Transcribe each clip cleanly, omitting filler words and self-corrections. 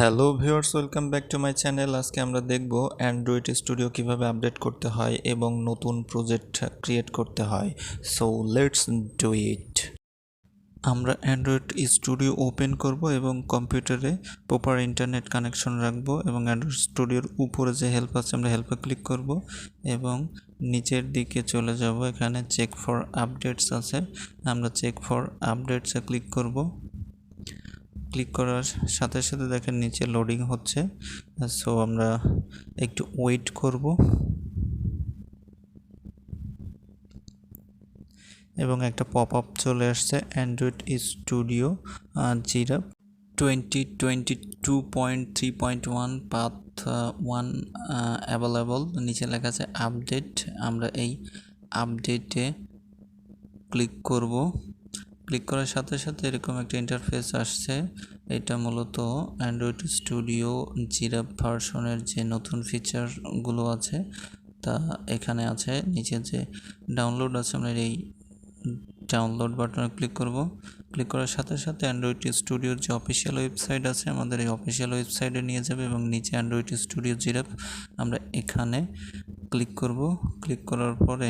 Hello viewers, welcome back to my channel. আজকে আমরা দেখব অ্যান্ড্রয়েড স্টুডিও কিভাবে আপডেট করতে হয় এবং নতুন প্রজেক্ট ক্রিয়েট করতে হয়। So let's do it. আমরা অ্যান্ড্রয়েড স্টুডিও ওপেন করব এবং কম্পিউটারে প্রপার ইন্টারনেট কানেকশন রাখব এবং অ্যান্ড্রয়েড স্টুডিওর উপরে যে হেল্প আছে আমরা হেল্পে ক্লিক করব এবং নিচের দিকে চলে যাব। এখানে চেক ফর আপডেটস আছে, আমরা চেক ফর আপডেটসে ক্লিক করব। ক্লিক করার সাথে সাথে দেখেন নিচে লোডিং হচ্ছে। সো আমরা একটু ওয়েট করব এবং একটা পপ আপ চলে আসছে Android studio giraffe 2022.3.1 path 1 available. নিচে লেখা আছে আপডেট। আমরা এই আপডেটে ক্লিক করব। ক্লিক করার সাথে সাথে এরকম একটা ইন্টারফেস আসছে। এটা মূলত অ্যান্ড্রয়েড স্টুডিও জিরাফ ভার্সনের যে নতুন ফিচারগুলো আছে তা এখানে আছে। নিচে যে ডাউনলোড আছে আমরা এই ডাউনলোড বাটনে ক্লিক করব। ক্লিক করার সাথে সাথে অ্যান্ড্রয়েড স্টুডিওর যে অফিসিয়াল ওয়েবসাইট আছে আমাদের এই অফিসিয়াল ওয়েবসাইটে নিয়ে যাবে এবং নিচে অ্যান্ড্রয়েড স্টুডিও জিরাফ আমরা এখানে ক্লিক করব। ক্লিক করার পরে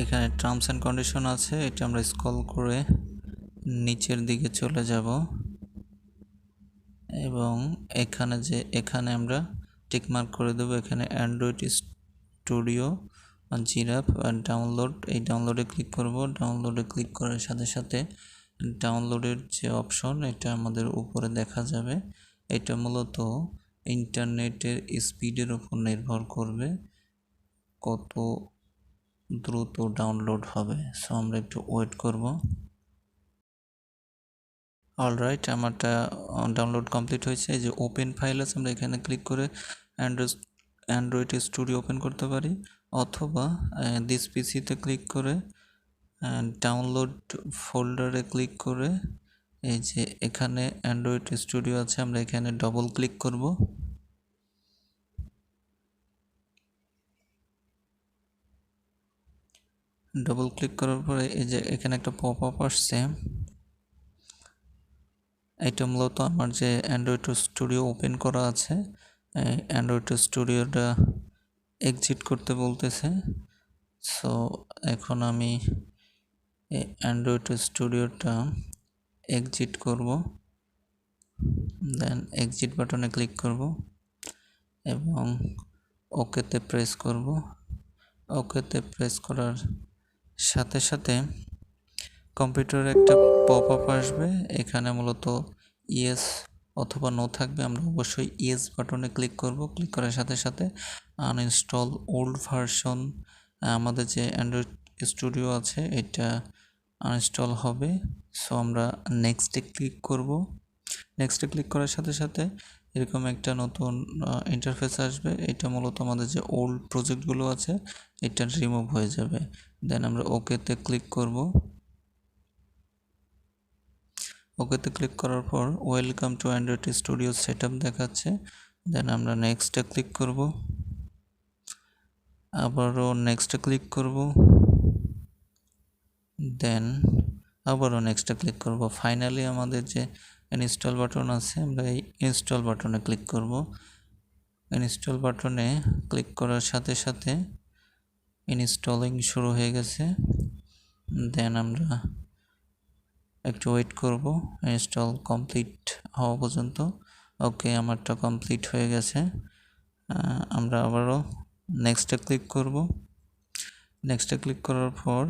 এখানে টার্মস অ্যান্ড কন্ডিশন আছে, এটা আমরা স্ক্রল করে নিচের দিকে চলে যাব এবং এখানে আমরা টিকমার্ক করে দেবো। এখানে অ্যান্ড্রয়েড স্টুডিও জিরাফ ডাউনলোড, এই ডাউনলোডে ক্লিক করব। ডাউনলোডে ক্লিক করার সাথে সাথে ডাউনলোডের যে অপশন এটা আমাদের উপরে দেখা যাবে। এটা মূলত ইন্টারনেটের স্পিডের উপর নির্ভর করবে কত দ্রুত ডাউনলোড হবে। সো আমরা একটু ওয়েট করব। অলরাইট, আমারটা ডাউনলোড কমপ্লিট হয়েছে। এই যে ওপেন ফাইল আছে আমরা এখানে ক্লিক করে অ্যান্ড্রয়েড স্টুডিও ওপেন করতে পারি, অথবা দিস পিসিতে ক্লিক করে ডাউনলোড ফোল্ডারে ক্লিক করে এই যে এখানে অ্যান্ড্রয়েড স্টুডিও আছে আমরা এখানে ডবল ক্লিক করব। ডবল ক্লিক করার পরে এই যে এখানে একটা পপ আপ আসছে। এটা মূলত আমার যে অ্যান্ড্রয়েড স্টুডিও ওপেন করা আছে অ্যান্ড্রয়েড স্টুডিওটা এক্সিট করতে বলতেছে। সো এখন আমি অ্যান্ড্রয়েড স্টুডিওটা এক্সিট করব, দেন এক্সিট বাটনে ক্লিক করব এবং ওকেতে প্রেস করব। ওকেতে প্রেস করার সাথে সাথে কম্পিউটারে একটা পপ আপ আসবে। এখানে মূলত ইয়েস অথবা নো থাকবে, আমরা অবশ্যই ইয়েস বাটনে ক্লিক করব। ক্লিক করার সাথে সাথে আনইনস্টল ওল্ড ভার্সন, আমাদের যে অ্যান্ড্রয়েড স্টুডিও আছে এটা আনইনস্টল হবে। সো আমরা নেক্সটে ক্লিক করব। নেক্সটে ক্লিক করার সাথে সাথে এরকম একটা নতুন ইন্টারফেস আসবে। এটা মূলত আমাদের যে ওল্ড প্রজেক্টগুলো আছে এটা রিমুভ হয়ে যাবে। দেন আমরা ওকেতে ক্লিক করব। ওকেতে ক্লিক করার পর welcome to Android studio setup দেখাচ্ছে। দেন আমরা নেক্সটে ক্লিক করব, আবারও নেক্সটে ক্লিক করব, দেন আবারও নেক্সটে ক্লিক করব। ফাইনালি আমাদের যে ইনস্টল বাটন আছে আমরা এই ইনস্টল বাটনে ক্লিক করব। ইনস্টল বাটনে ক্লিক করার সাথে সাথে ইনস্টলিং শুরু হয়ে গেছে। দেন আমরা একটু ওয়েট করব ইনস্টল কমপ্লিট হওয়া পর্যন্ত। ওকে, আমারটা কমপ্লিট হয়ে গেছে। আমরা আবারও নেক্সটে ক্লিক করব। নেক্সটে ক্লিক করার পর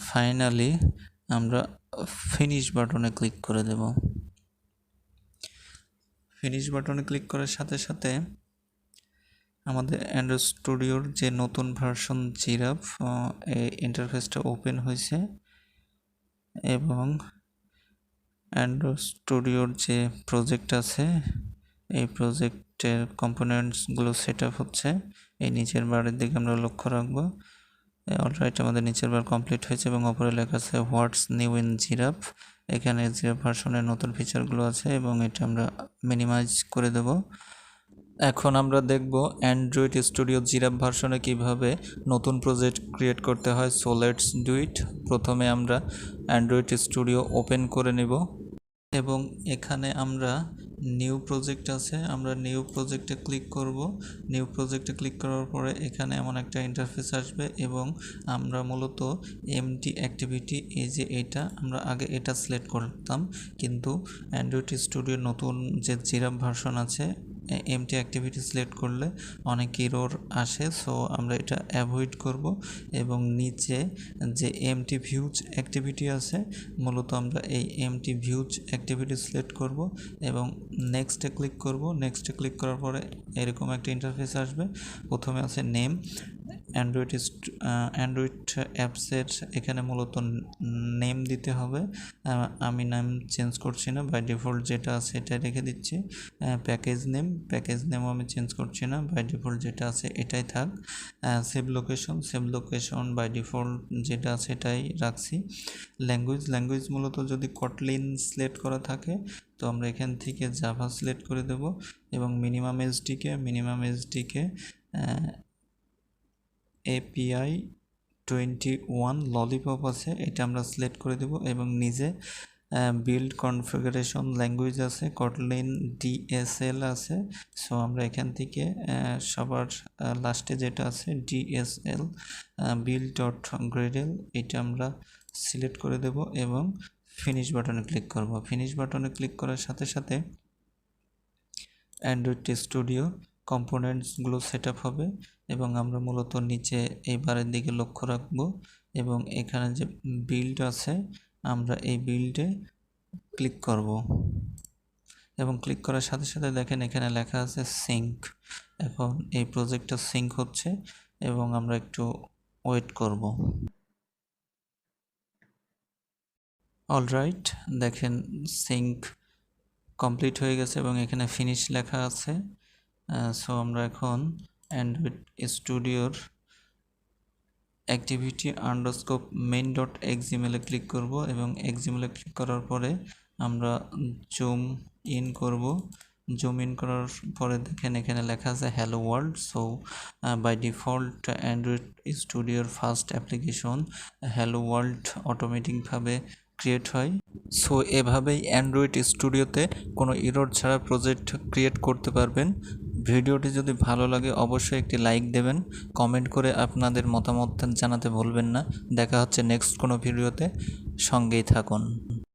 ফাইনালি আমরা ফিনিশ বাটনে ক্লিক করে দেব। ফিনিশ বাটনে ক্লিক করার সাথে সাথে আমাদের অ্যান্ড্রয়েড স্টুডিওর যে নতুন ভার্সন জিরাফ এই ইন্টারফেসটা ওপেন হয়েছে এবং অ্যান্ড্রয়েড স্টুডিওর যে প্রজেক্ট আছে এই প্রজেক্টের কম্পোনেন্টসগুলো সেট আপ হচ্ছে। এই নিচের বারের দিকে আমরা লক্ষ্য রাখবো। অলরাইট, আমাদের নিচের বার কমপ্লিট হয়েছে এবং উপরে লেখা আছে হোয়াটস নিউ ইন জিরাফ। এখানে জিরাফ ভার্সনের নতুন ফিচারগুলো আছে এবং এটা আমরা মিনিমাইজ করে দেব। এখন আমরা দেখব অ্যান্ড্রয়েড স্টুডিও জিরাফ ভার্সনে কিভাবে নতুন প্রজেক্ট ক্রিয়েট করতে হয়। So let's do it. প্রথমে আমরা অ্যান্ড্রয়েড স্টুডিও ওপেন করে নেব। এবং এখানে আমরা নিউ প্রজেক্ট আছে, আমরা নিউ প্রজেক্টে ক্লিক করব। নিউ প্রজেক্টে ক্লিক করার পরে এখানে এমন একটা ইন্টারফেস আসবে এবং আমরা মূলত এমটি অ্যাক্টিভিটি, এই যে এটা আমরা আগে এটা সিলেক্ট করতাম, কিন্তু অ্যান্ড্রয়েড স্টুডিওর নতুন যে জিরাফ ভার্সন আছে এমটি অ্যাক্টিভিটি সিলেক্ট করলে অনেক এরর আসে, সো আমরা এটা অ্যাভয়েড করব। এবং নিচে যে এমটি ভিউজ অ্যাক্টিভিটি আছে, মূলত আমরা এই এমটি ভিউজ অ্যাক্টিভিটি সিলেক্ট করব এবং নেক্সটে ক্লিক করব। নেক্সটে ক্লিক করার পরে এরকম একটা ইন্টারফেস আসবে। প্রথমে আছে নেম, অ্যান্ড্রয়েড অ্যাপসের এখানে মূলত নেম দিতে হবে। আমি নাম চেঞ্জ করছি না, বাই ডিফল্ট যেটা আছে এটাই রেখে দিচ্ছি। প্যাকেজ নেমও আমি চেঞ্জ করছি না, বাই ডিফল্ট যেটা আছে এটাই থাক। সেভ লোকেশন বাই ডিফল্ট যেটা আছে এটাই রাখছি। ল্যাঙ্গুয়েজ মূলত যদি কটলিন সিলেক্ট করা থাকে তো আমরা এখান থেকে জাভা সিলেক্ট করে দেব এবং মিনিমাম এসডিকে API 21 ললিপপ আছে, এটা আমরা সিলেক্ট করে দেব এবং নিজে বিল্ড কনফিগারেশন ল্যাঙ্গুয়েজ আছে, কটলিন DSL আছে। সো আমরা এখান থেকে সবার লাস্টে যেটা আছে DSL বিল্ড ডট গ্রেডেল, এটা আমরা সিলেক্ট করে দেব এবং ফিনিশ বাটনে ক্লিক করব। ফিনিশ বাটনে ক্লিক করার সাথে সাথে অ্যান্ড্রয়েড স্টুডিও কম্পোনেন্টসগুলো সেট আপ হবে এবং আমরা মূলত নিচে এইবারের দিকে লক্ষ্য রাখব এবং এখানে যে বিল্ড আছে আমরা এই বিল্ডে ক্লিক করব এবং ক্লিক করার সাথে সাথে দেখেন এখানে লেখা আছে সিঙ্ক। এখন এই প্রজেক্টটা সিঙ্ক হচ্ছে এবং আমরা একটু ওয়েট করব। অলরাইট, দেখেন সিঙ্ক কমপ্লিট হয়ে গেছে এবং এখানে ফিনিশ লেখা আছে। সো আমরা এখন অ্যান্ড্রয়েড স্টুডিওর activity underscore main dot XML click করব এবং এক্সএমএল ক্লিক করার পরে আমরা জুম ইন করার পরে দেখেন এখানে লেখা আছে hello world. So by default android স্টুডিওর ফার্স্ট অ্যাপ্লিকেশন হ্যালো ওয়ার্ল্ড অটোমেটিকভাবে ক্রিয়েট হয়। সো এভাবেই অ্যান্ড্রয়েড স্টুডিওতে কোনো এরর ছাড়া প্রজেক্ট ক্রিয়েট করতে পারবেন। ভিডিওটি যদি ভালো লাগে অবশ্যই একটি লাইক দেবেন, কমেন্ট করে আপনাদের মতামত জানাতে ভুলবেন না। দেখা হচ্ছে নেক্সট কোনো ভিডিওতে, সঙ্গেই থাকুন।